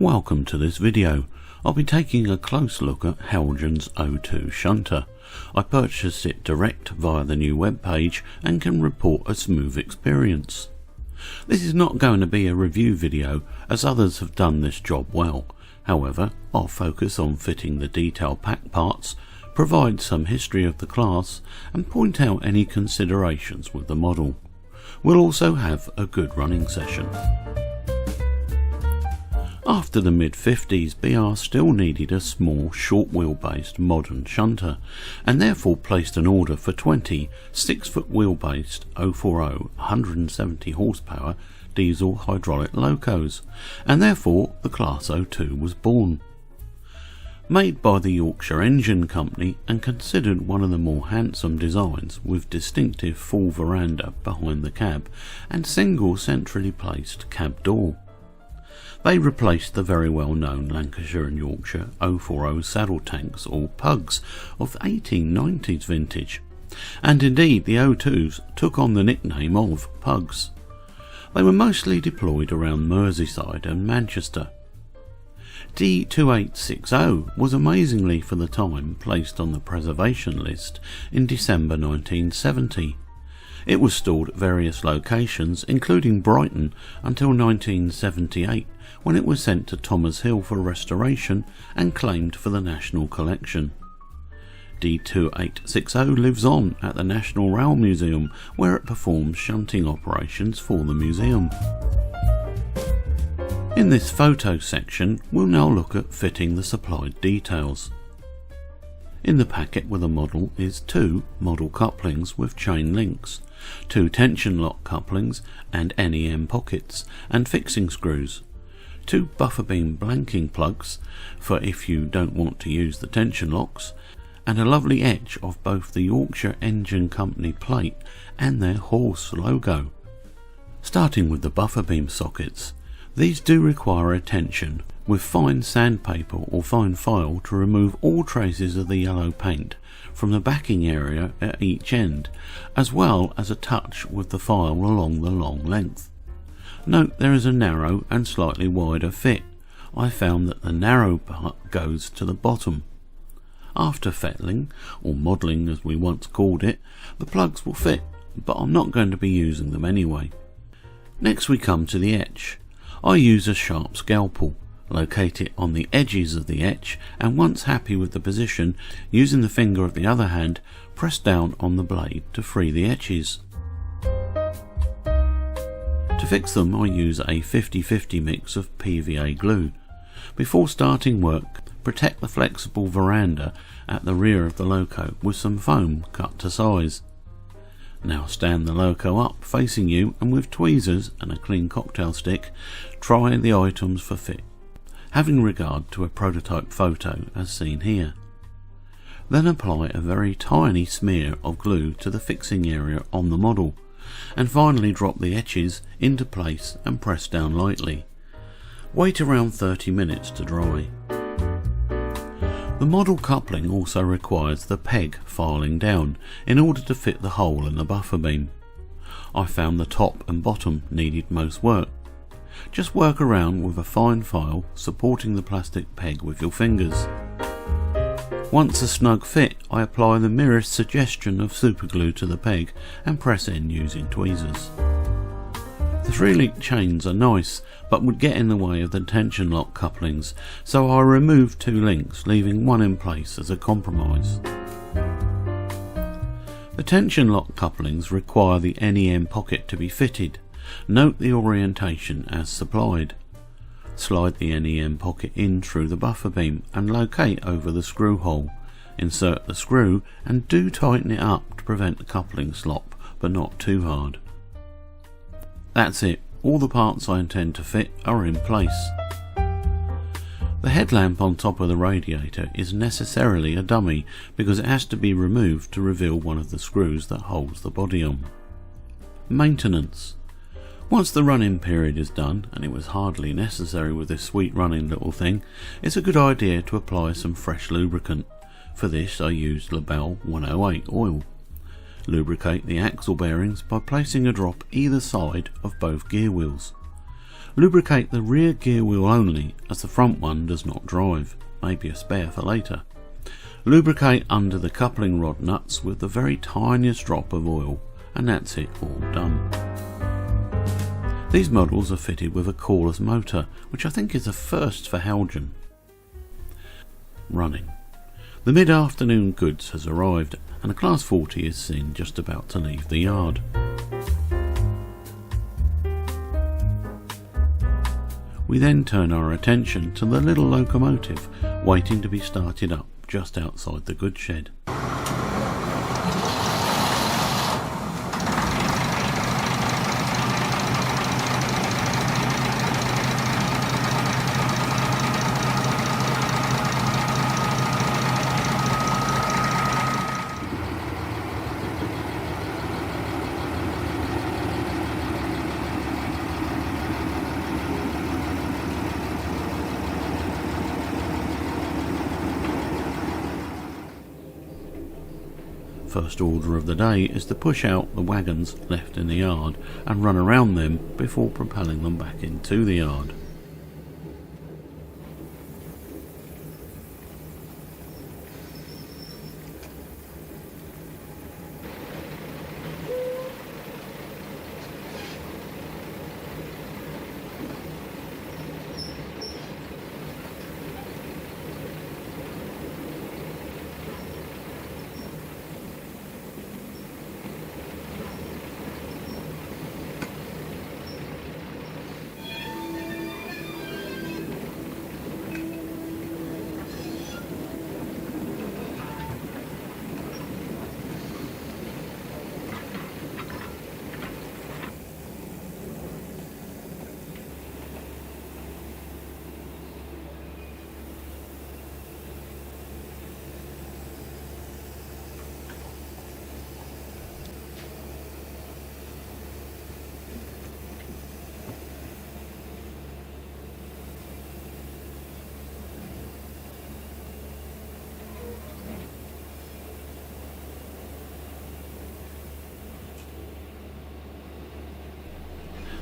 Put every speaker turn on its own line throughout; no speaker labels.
Welcome to this video. I'll be taking a close look at Heljan's O2 Shunter. I purchased it direct via the new web page and can report a smooth experience. This is not going to be a review video as others have done this job well. However, I'll focus on fitting the detail pack parts, provide some history of the class and point out any considerations with the model. We'll also have a good running session. After the mid-50s, BR still needed a small, short wheel-based modern shunter, and therefore placed an order for 20 6-foot wheel-based 040 170 horsepower diesel hydraulic locos, and therefore the Class 02 was born. Made by the Yorkshire Engine Company and considered one of the more handsome designs with distinctive full veranda behind the cab and single centrally placed cab door. They replaced the very well-known Lancashire and Yorkshire 040 saddle tanks or pugs of 1890s vintage, and indeed the O2s took on the nickname of pugs. They were mostly deployed around Merseyside and Manchester. D.J.H was amazingly for the time placed on the preservation list in December 1970. It was stored at various locations including Brighton until 1978, when it was sent to Thomas Hill for restoration and claimed for the National Collection. D.J.H lives on at the National Rail Museum, where it performs shunting operations for the museum. In this photo section, we'll now look at fitting the supplied details. In the packet with a model is 2 model couplings with chain links, 2 tension lock couplings and NEM pockets and fixing screws, 2 buffer beam blanking plugs for if you don't want to use the tension locks, and a lovely etch of both the Yorkshire Engine Company plate and their horse logo. Starting with the buffer beam sockets, these do require attention with fine sandpaper or fine file to remove all traces of the yellow paint from the backing area at each end, as well as a touch with the file along the long length. Note there is a narrow and slightly wider fit. I found that the narrow part goes to the bottom. After fettling, or modelling as we once called it, the plugs will fit, but I'm not going to be using them anyway. Next we come to the etch. I use a sharp scalpel, locate it on the edges of the etch, and once happy with the position, using the finger of the other hand, press down on the blade to free the etches. To fix them I use a 50-50 mix of PVA glue. Before starting work, protect the flexible veranda at the rear of the loco with some foam cut to size. Now stand the loco up facing you and with tweezers and a clean cocktail stick, try the items for fit, having regard to a prototype photo as seen here. Then apply a very tiny smear of glue to the fixing area on the model, and finally drop the etches into place and press down lightly. Wait around 30 minutes to dry. The model coupling also requires the peg filing down in order to fit the hole in the buffer beam. I found the top and bottom needed most work. Just work around with a fine file supporting the plastic peg with your fingers. Once a snug fit, I apply the merest suggestion of superglue to the peg and press in using tweezers. The 3-link chains are nice but would get in the way of the tension lock couplings, so I removed 2 links, leaving one in place as a compromise. The tension lock couplings require the NEM pocket to be fitted. Note the orientation as supplied. Slide the NEM pocket in through the buffer beam and locate over the screw hole. Insert the screw and do tighten it up to prevent the coupling slop, but not too hard. That's it, all the parts I intend to fit are in place. The headlamp on top of the radiator is necessarily a dummy because it has to be removed to reveal one of the screws that holds the body on. Maintenance. Once the run-in period is done, and it was hardly necessary with this sweet running little thing, it's a good idea to apply some fresh lubricant. For this I used Labelle 108 oil. Lubricate the axle bearings by placing a drop either side of both gear wheels. Lubricate the rear gear wheel only, as the front one does not drive, maybe a spare for later. Lubricate under the coupling rod nuts with the very tiniest drop of oil, and that's it, all done. These models are fitted with a coreless motor, which I think is a first for Heljan. Running. The mid-afternoon goods has arrived, and a Class 40 is seen just about to leave the yard. We then turn our attention to the little locomotive, waiting to be started up just outside the goods shed. First order of the day is to push out the wagons left in the yard and run around them before propelling them back into the yard.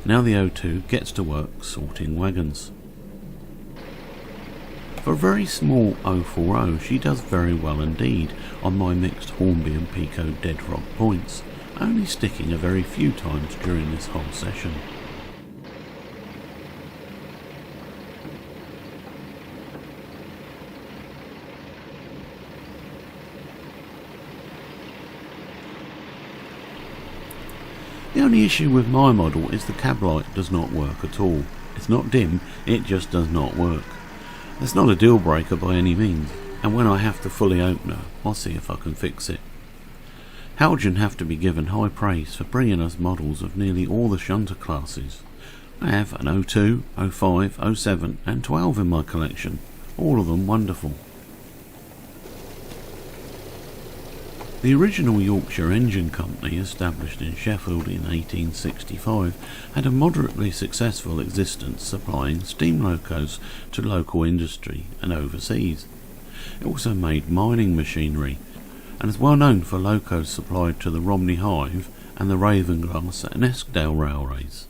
Now the O2 gets to work sorting wagons. For a very small 040, she does very well indeed on my mixed Hornby and Pico dead rock points, only sticking a very few times during this whole session. The only issue with my model is the cab light does not work at all. It's not dim, it just does not work. That's not a deal breaker by any means, and when I have to fully open her, I'll see if I can fix it. Heljan have to be given high praise for bringing us models of nearly all the Shunter classes. I have an 02, 05, 07 and 12 in my collection, all of them wonderful. The original Yorkshire Engine Company, established in Sheffield in 1865, had a moderately successful existence supplying steam locos to local industry and overseas. It also made mining machinery, and is well known for locos supplied to the Romney Hive and the Ravenglass and Eskdale railways.